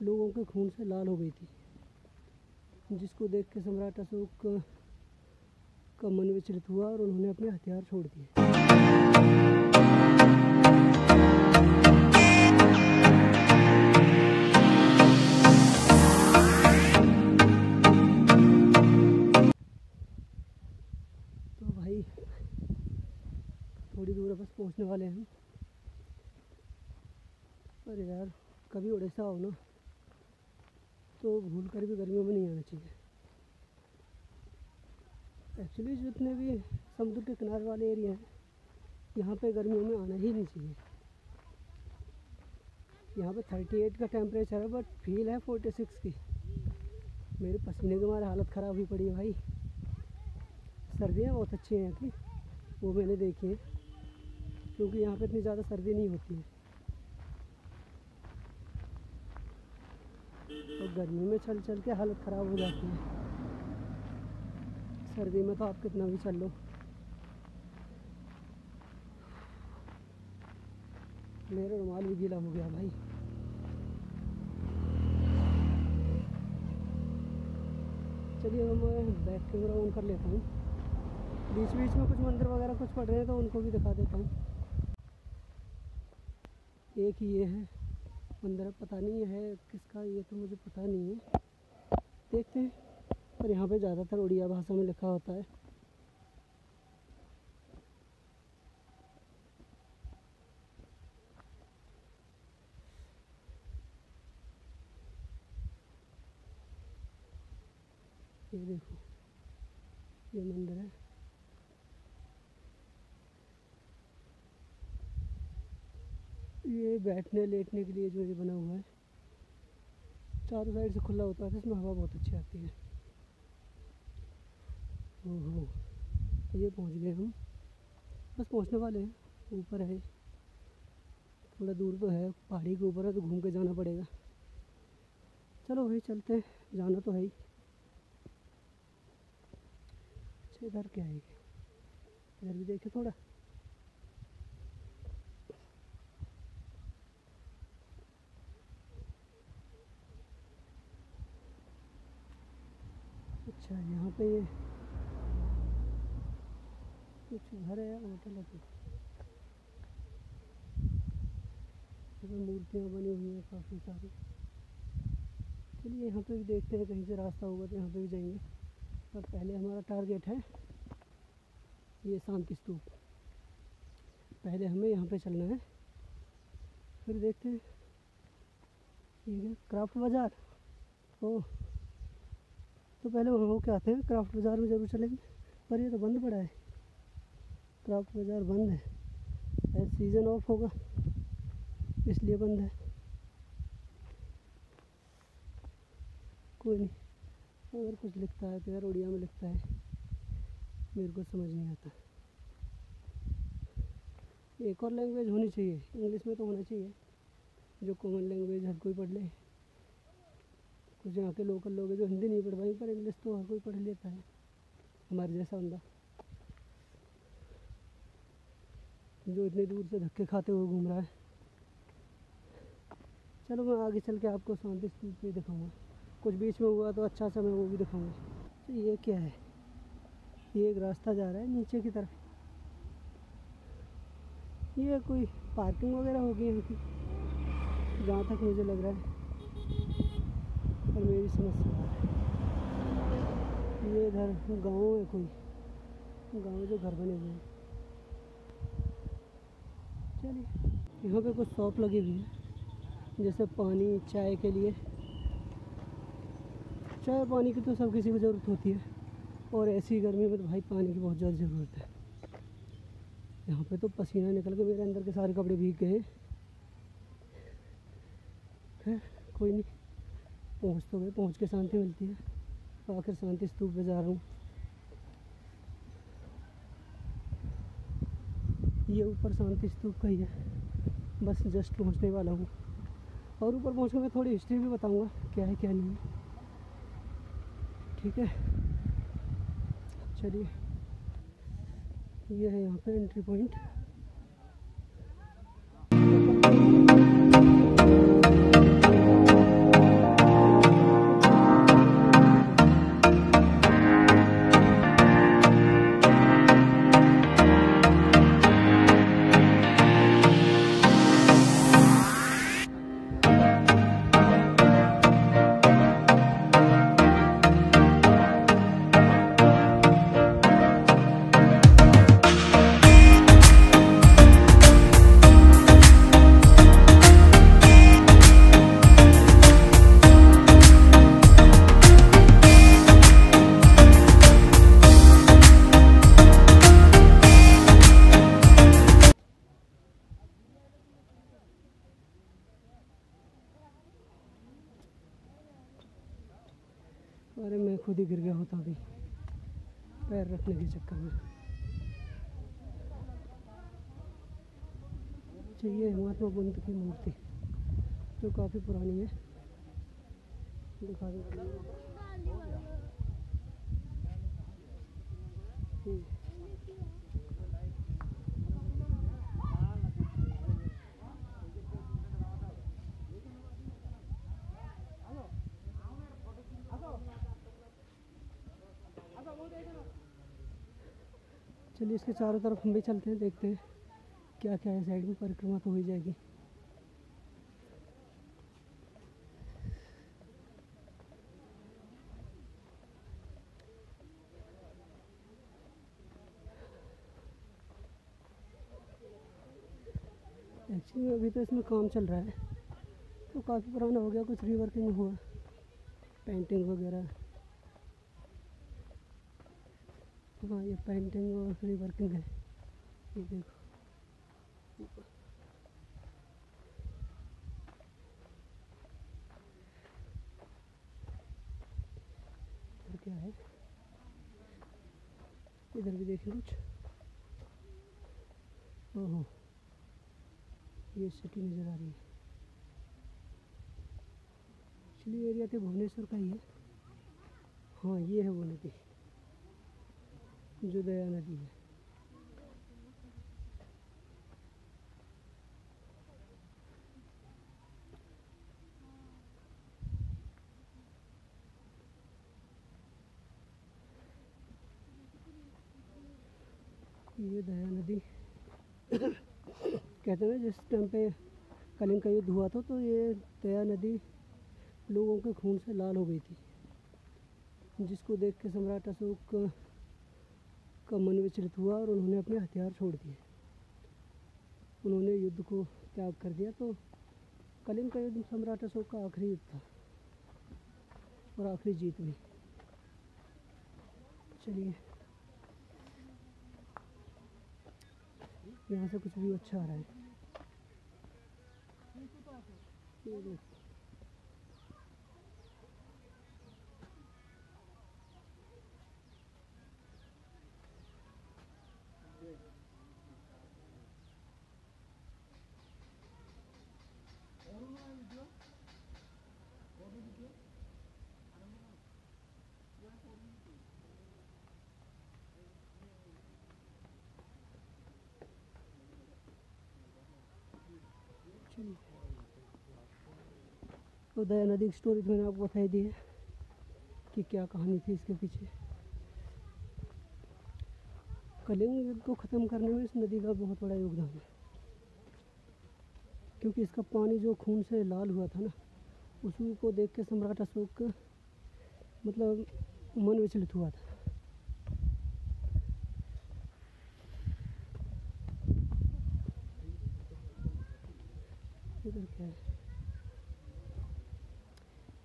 लोगों के खून से लाल हो गई थी, जिसको देख के सम्राट अशोक का मन विचलित हुआ और उन्होंने अपने हथियार छोड़ दिए। तो भाई थोड़ी दूर बस पहुंचने वाले हैं, पर यार कभी उड़ीसा हो ना तो भूल कर भी गर्मियों में नहीं आना चाहिए। एक्चुअली जितने भी समुद्र के किनारे वाले एरिया हैं यहाँ पे गर्मियों में आना ही नहीं चाहिए। यहाँ पे 38 का टेम्परेचर है बट फील है 46 की। मेरे पसीने के मारे हालत ख़राब हुई पड़ी है भाई। सर्दियाँ बहुत अच्छी हैं यहाँ की, वो मैंने देखी है, क्योंकि यहाँ पे इतनी ज़्यादा सर्दी नहीं होती है। और गर्मी में चल चल के हालत ख़राब हो जाती है। सर्दी में तो आप कितना भी चल लो। मेरा रुमाल भी गीला हो गया भाई। चलिए मैं बैक कैमरा ऑन कर लेता हूँ। बीच बीच में कुछ मंदिर वगैरह कुछ पड़ रहे हैं तो उनको भी दिखा देता हूँ। एक ये है मंदिर, पता नहीं है किसका, ये तो मुझे पता नहीं है, देखते हैं। पर यहाँ पे ज़्यादातर उड़िया भाषा में लिखा होता है। ये देखो ये मंदिर है। ये बैठने लेटने के लिए जो ये बना हुआ है, चारों साइड से खुला होता है, इसमें हवा बहुत अच्छी आती है। ओहो, ये पहुंच गए हम, बस पहुंचने वाले हैं। ऊपर है, थोड़ा दूर तो है, पहाड़ी के ऊपर है तो घूम के जाना पड़ेगा। चलो भाई चलते हैं, जाना तो है ही। अच्छा इधर क्या है, इधर भी देखे थोड़ा। अच्छा यहाँ पे ये कुछ घर है, होटल है, मूर्तियाँ बनी हुई हैं काफ़ी सारी। चलिए यहाँ पे भी देखते हैं, कहीं से रास्ता होगा तो यहाँ पे भी जाएंगे। पर पहले हमारा टारगेट है ये शांति स्तूप। पहले हमें यहाँ पे चलना है, फिर देखते हैं। ये क्या क्राफ्ट बाज़ार, ओह तो पहले वहाँ होके आते हैं। क्राफ्ट बाज़ार में ज़रूर चलेंगे, पर ये तो बंद पड़ा है। क्राफ्ट बाज़ार बंद है, शायद सीज़न ऑफ होगा इसलिए बंद है। कोई नहीं, अगर कुछ लिखता है तो यार उड़िया में लिखता है, मेरे को समझ नहीं आता। एक और लैंग्वेज होनी चाहिए, इंग्लिश में तो होना चाहिए, जो कॉमन लैंग्वेज हर कोई पढ़ ले। कुछ यहाँ के लोकल लोग हैं जो हिंदी नहीं पढ़ पाएंगे, पर इंग्लिश तो हर कोई पढ़ लेता है, हमारे जैसा बंदा जो इतनी दूर से धक्के खाते हुए घूम रहा है। चलो मैं आगे चल के आपको शांति स्तूप भी दिखाऊंगा, कुछ बीच में हुआ तो अच्छा सा मैं वो भी दिखाऊंगा। तो ये क्या है, ये एक रास्ता जा रहा है नीचे की तरफ। ये कोई पार्किंग वगैरह होगी यहाँ की, जहाँ तक मुझे लग रहा है, पर मेरी समझ से बाहर है। ये इधर गाँव है, कोई गाँव जो घर बने हुए हैं। चलिए यहाँ पे कुछ शॉप लगी हुई है, जैसे पानी चाय के लिए। चाय पानी की तो सब किसी को ज़रूरत होती है, और ऐसी गर्मी में तो भाई पानी की बहुत ज़्यादा ज़रूरत है। यहाँ पे तो पसीना निकल के मेरे अंदर के सारे कपड़े भीग गए। खैर कोई नहीं, पहुँच तो गए, पहुँच के शांति मिलती है। तो आखिर शांति स्तूप पे जा रहा हूँ। ये ऊपर शांति स्तूप का ही है, बस जस्ट पहुँचने वाला हूँ। और ऊपर पहुँच के मैं थोड़ी हिस्ट्री भी बताऊँगा क्या है क्या नहीं है, ठीक है। चलिए ये है यहाँ पे एंट्री पॉइंट। अरे मैं खुद ही गिर गया होता अभी पैर रखने के चक्कर में। ये है महात्मा बुद्ध की मूर्ति जो काफ़ी पुरानी है, दिखा देती हूँ। चलिए इसके चारों तरफ हम भी चलते हैं, देखते हैं क्या क्या है साइड में। परिक्रमा तो हो ही जाएगी। एक्चुअली अभी तो इसमें काम चल रहा है, तो काफ़ी पुराना हो गया, कुछ रीवर्किंग हुआ, पेंटिंग वगैरह। हाँ ये पेंटिंग और रीवर्किंग है, ये देखो। इधर क्या है, इधर भी देखिए कुछ। ओहो ये सिटी नज़र आ रही है। एक्चुअली एरिया तो भुवनेश्वर का ही है। हाँ ये है वो नदी जो दया नदी है। ये दया नदी कहते हैं जिस टाइम पे कलिंग का युद्ध हुआ था, तो ये दया नदी लोगों के खून से लाल हो गई थी, जिसको देख के सम्राट अशोक का मन विचलित हुआ और उन्होंने अपने हथियार छोड़ दिए। उन्होंने युद्ध को त्याग कर दिया। तो कलिंग का युद्ध सम्राट अशोक का आखिरी युद्ध था और आखिरी जीत भी। चलिए यहाँ से कुछ व्यू अच्छा आ रहा है। तो दया नदी की स्टोरी मैंने आपको बताई दी है कि क्या कहानी थी इसके पीछे। कलिंग युद्ध को ख़त्म करने में इस नदी का बहुत बड़ा योगदान है, क्योंकि इसका पानी जो खून से लाल हुआ था ना, उसी को देख के सम्राट अशोक मतलब मन विचलित हुआ था। इधर क्या है,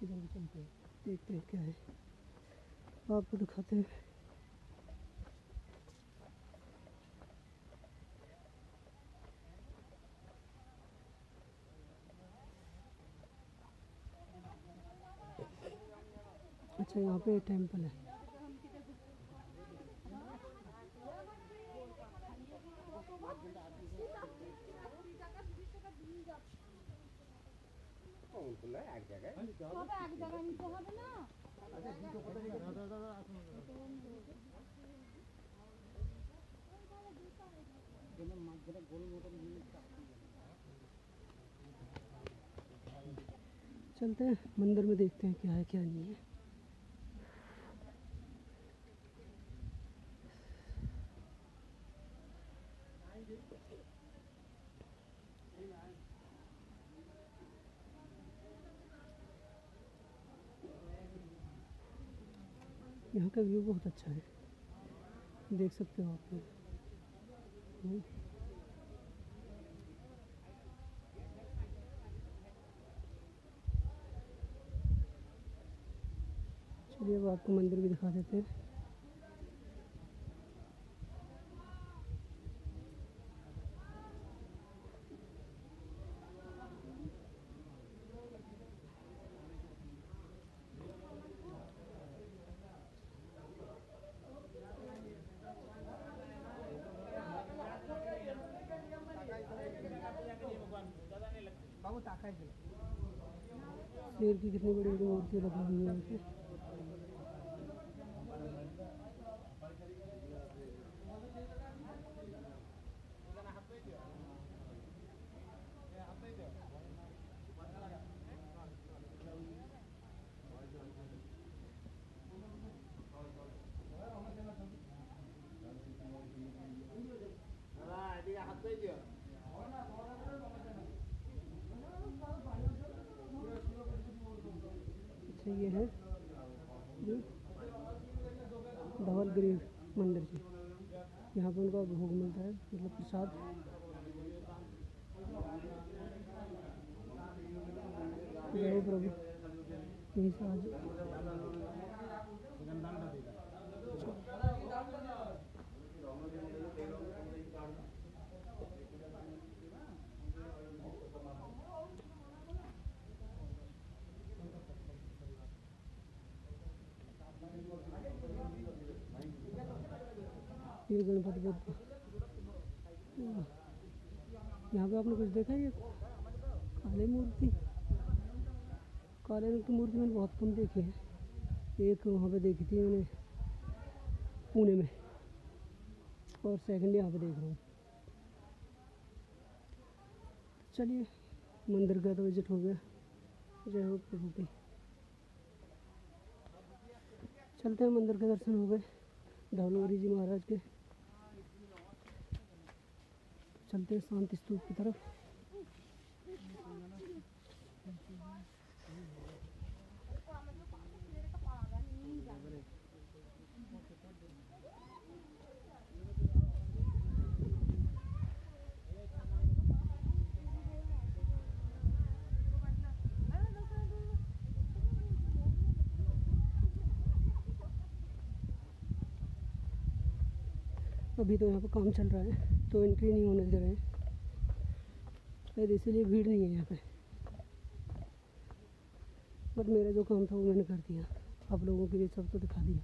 इधर भी चलते हैं, देखते हैं क्या है, आपको दिखाते हैं। अच्छा यहाँ पे टेंपल है। चलते हैं मंदिर में, देखते हैं क्या है क्या नहीं है। यहाँ का व्यू बहुत अच्छा है, देख सकते हो आप लोग। चलिए अब आपको मंदिर भी दिखा देते हैं। शेर की कितनी बड़ी बड़ी मूर्ति लगी हुई है यहाँ पे। अच्छा ये है जो धवलगिरी मंदिर जी, यहाँ पे उनका भोग मिलता है, मतलब प्रसाद। जय प्रभु, यहीं से आज ये गणपति बप्पा। यहाँ पे आपने कुछ देखा है? ये काले मूर्ति, काले रंग की मूर्ति मैंने बहुत कम देखी है। एक वहाँ पे देखी थी मैंने पुणे में, और सेकंड यहाँ पे देख रहा हूँ। चलिए, मंदिर का तो विजिट हो गया। जय हो प्रभु की। चलते हैं, मंदिर के दर्शन हो गए धवलगिरी जी महाराज के। चलते हैं शांति स्तूप की तरफ। अभी तो यहाँ पर काम चल रहा है तो एंट्री नहीं होने दे रहे हैं, शायद इसीलिए भीड़ नहीं है यहाँ पे। बट मेरा जो काम था वो मैंने कर दिया, आप लोगों के लिए सब तो दिखा दिया।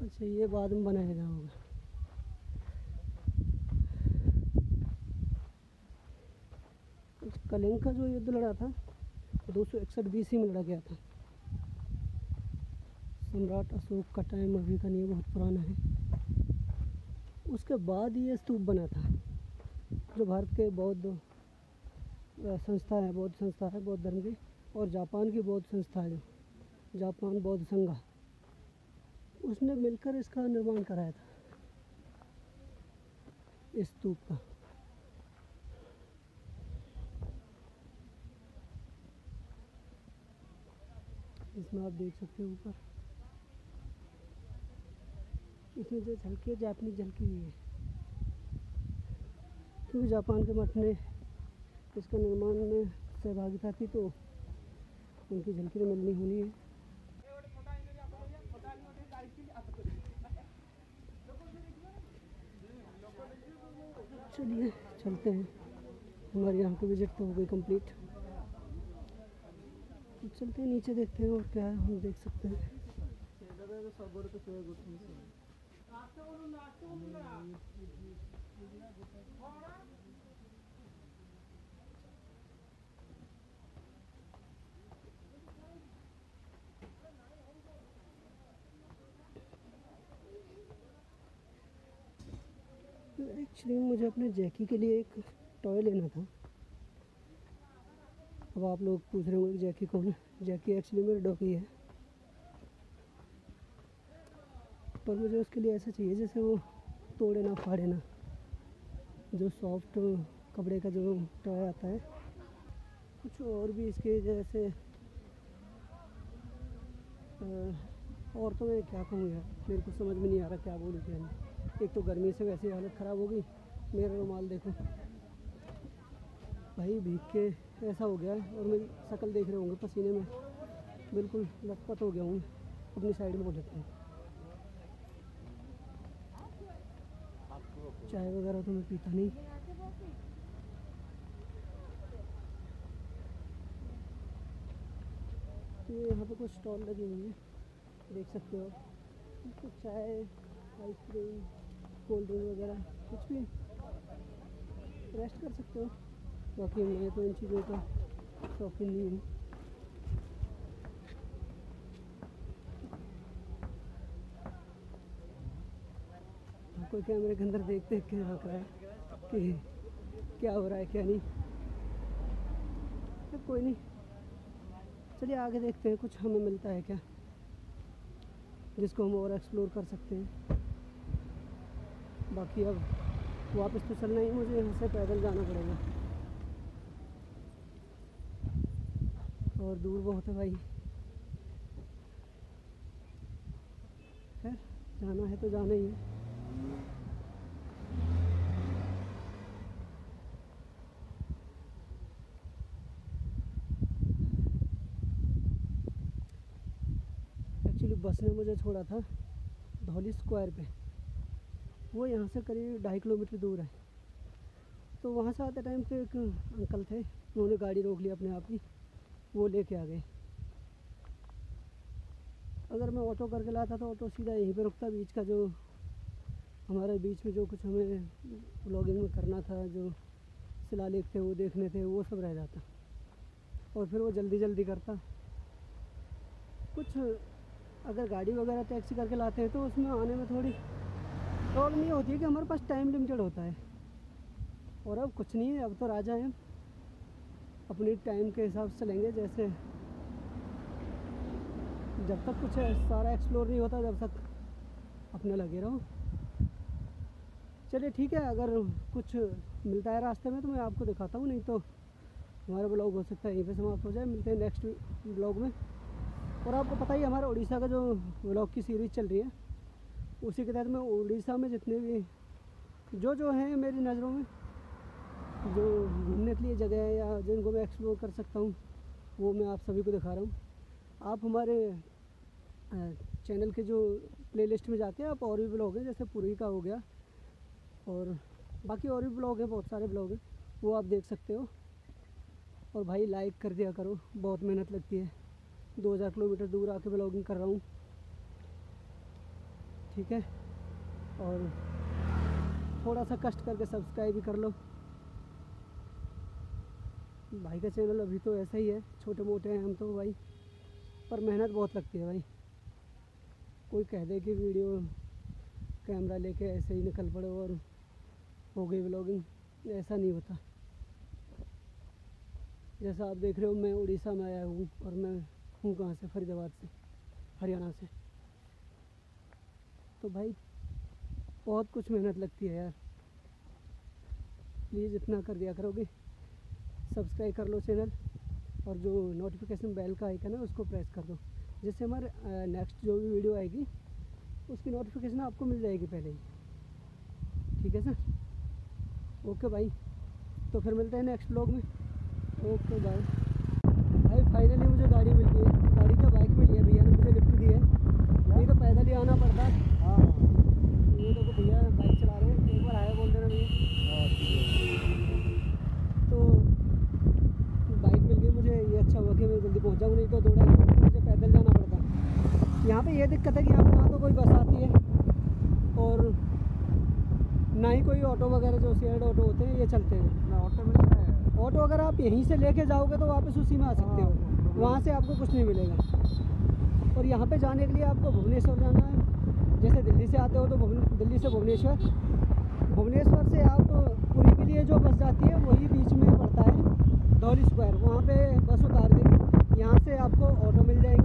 अच्छा, ये बाद में बनाया गया होगा। कलिंग का जो युद्ध लड़ा था 261 BC में लड़ा गया था। सम्राट अशोक का टाइम अभी का नहीं, बहुत पुराना है। उसके बाद ये स्तूप बना था। जो भारत के बौद्ध संस्था है, बौद्ध संस्था है बौद्ध धर्म की, और जापान की बौद्ध संस्था है जो जापान बौद्ध संघ, उसने मिलकर इसका निर्माण कराया था, इस स्तूप का। इसमें आप देख सकते हो ऊपर, इसमें जो झलकी है जापानी झलकी हुई है, क्योंकि जापान के मठ ने इसका निर्माण में सहभागिता थी तो उनकी झलकी तो मिलनी होनी है। चलिए चलते हैं, हमारे यहाँ की विजिट तो हो गई कंप्लीट। चलते हैं नीचे, देखते हैं और क्या है हम देख सकते हैं। एक्चुअली मुझे अपने जैकी के लिए एक टॉय लेना था। अब आप लोग पूछ रहे होंगे कि जैकी कौन है? जैकी एक्चुअली मेरी डॉगी है, पर मुझे उसके लिए ऐसा चाहिए जैसे वो तोड़े ना फाड़े ना, जो सॉफ्ट कपड़े का जो टॉय आता है। कुछ और भी इसके जैसे और तो मैं क्या कहूँ यार, मेरे को समझ में नहीं आ रहा क्या बोलूँ क्या नहीं। एक तो गर्मी से वैसे हालत ख़राब हो गई, मेरा रुमाल देखो भाई भीग के ऐसा हो गया, और मेरी शक्ल देख रहे होंगे पसीने में बिल्कुल लथपथ हो गया हूँ। अपनी साइड में हो जाते हैं। चाय वगैरह तो मैं पीता नहीं। तो यहाँ पे कुछ स्टॉल लगे हुए हैं, देख सकते हो आप। कुछ चाय, आइसक्रीम, कोल्ड ड्रिंक वगैरह कुछ भी रेस्ट कर सकते हो। बाकी मैं तो इन चीज़ों का शौकीन नहीं हूँ। कोई कैमरे के अंदर देख देख के रख रहा है कि क्या हो रहा है क्या नहीं। तो कोई नहीं, चलिए आगे देखते हैं कुछ हमें मिलता है क्या जिसको हम और एक्सप्लोर कर सकते हैं। बाकी अब वापस तो चलना ही, मुझे यहाँ से पैदल जाना पड़ेगा और दूर बहुत है भाई। खैर जाना है तो जाना ही है। एक्चुअली बस ने मुझे छोड़ा था धौली स्क्वायर पे, वो यहाँ से करीब 2.5 किलोमीटर दूर है। तो वहाँ से आते टाइम पे एक अंकल थे, उन्होंने गाड़ी रोक ली अपने आप ही, वो लेके आ गए। अगर मैं ऑटो करके लाता तो ऑटो सीधा यहीं पे रुकता, बीच का जो हमारे बीच में जो कुछ हमें व्लॉगिंग में करना था, जो शिलालेख थे वो देखने थे, वो सब रह जाता और फिर वो जल्दी जल्दी करता। कुछ अगर गाड़ी वगैरह टैक्सी करके लाते हैं तो उसमें आने में थोड़ी प्रॉब्लम ये होती है कि हमारे पास टाइम लिमिटेड होता है। और अब कुछ नहीं है, अब तो राजा हैं, अपनी टाइम के हिसाब से चलेंगे। जैसे जब तक कुछ सारा एक्सप्लोर नहीं होता जब तक अपने लगे रहो। चलिए ठीक है, अगर कुछ मिलता है रास्ते में तो मैं आपको दिखाता हूँ, नहीं तो हमारा ब्लॉग हो सकता है यहीं पे समाप्त हो जाए। मिलते हैं नेक्स्ट ब्लॉग में। और आपको पता ही हमारा उड़ीसा का जो व्लॉग की सीरीज़ चल रही है, उसी के तहत मैं उड़ीसा में जितने भी जो हैं मेरी नज़रों में जो घूमने के लिए जगह है या जिनको मैं एक्सप्लोर कर सकता हूँ, वो मैं आप सभी को दिखा रहा हूँ। आप हमारे चैनल के जो प्लेलिस्ट में जाके आप और भी ब्लॉग हैं, जैसे पुरी का हो गया और बाकी और भी ब्लॉग हैं, बहुत सारे ब्लॉग हैं, वो आप देख सकते हो। और भाई लाइक कर दिया करो, बहुत मेहनत लगती है। 2000 किलोमीटर दूर आके ब्लॉगिंग कर रहा हूँ, ठीक है। और थोड़ा सा कष्ट करके सब्सक्राइब भी कर लो। भाई का चैनल अभी तो ऐसा ही है, छोटे मोटे हैं हम तो भाई, पर मेहनत बहुत लगती है भाई। कोई कह दे कि वीडियो कैमरा लेके ऐसे ही निकल पड़े और हो गई ब्लॉगिंग, ऐसा नहीं होता। जैसा आप देख रहे हो मैं उड़ीसा में आया हूँ और मैं हूँ कहाँ से, फरीदाबाद से, हरियाणा से। तो भाई बहुत कुछ मेहनत लगती है यार। प्लीज़ इतना कर दिया करोगे, सब्सक्राइब कर लो चैनल और जो नोटिफिकेशन बेल का आइकन है उसको प्रेस कर दो, जिससे हमारे नेक्स्ट जो भी वीडियो आएगी उसकी नोटिफिकेशन आपको मिल जाएगी पहले ही, ठीक है सर। ओके भाई, तो फिर मिलते हैं नेक्स्ट ब्लॉग में। Okay bye. भाई फाइनली मुझे गाड़ी मिल गई है, गाड़ी का बाइक मिली है, भैया ने मुझे लिफ्ट दी है, नहीं तो पैदल ही आना पड़ता। हाँ ये देखो भैया बाइक चला रहे हैं, एक बार आया बोल देना भैया। तो बाइक मिल गई मुझे, ये अच्छा हुआ कि मैं जल्दी पहुंच जाऊँ, नहीं तो 2 ढाई किलोमीटर मुझे पैदल जाना पड़ता। यहाँ पे ये दिक्कत है कि यहाँ पे ना तो कोई बस आती है और ना ही कोई ऑटो वगैरह जो शेयर्ड ऑटो होते हैं ये चलते हैं ना। ऑटो मिलता है, ऑटो अगर आप यहीं से लेके जाओगे तो वापस उसी में आ सकते हो, वहाँ से आपको कुछ नहीं मिलेगा। और यहाँ पे जाने के लिए आपको भुवनेश्वर जाना है। जैसे दिल्ली से आते हो तो दिल्ली से भुवनेश्वर, भुवनेश्वर से आप पुरी के लिए जो बस जाती है वही बीच में पड़ता है धौली स्क्वायर, वहाँ पे बस उतार देगी। यहाँ से आपको ऑटो मिल जाएगी।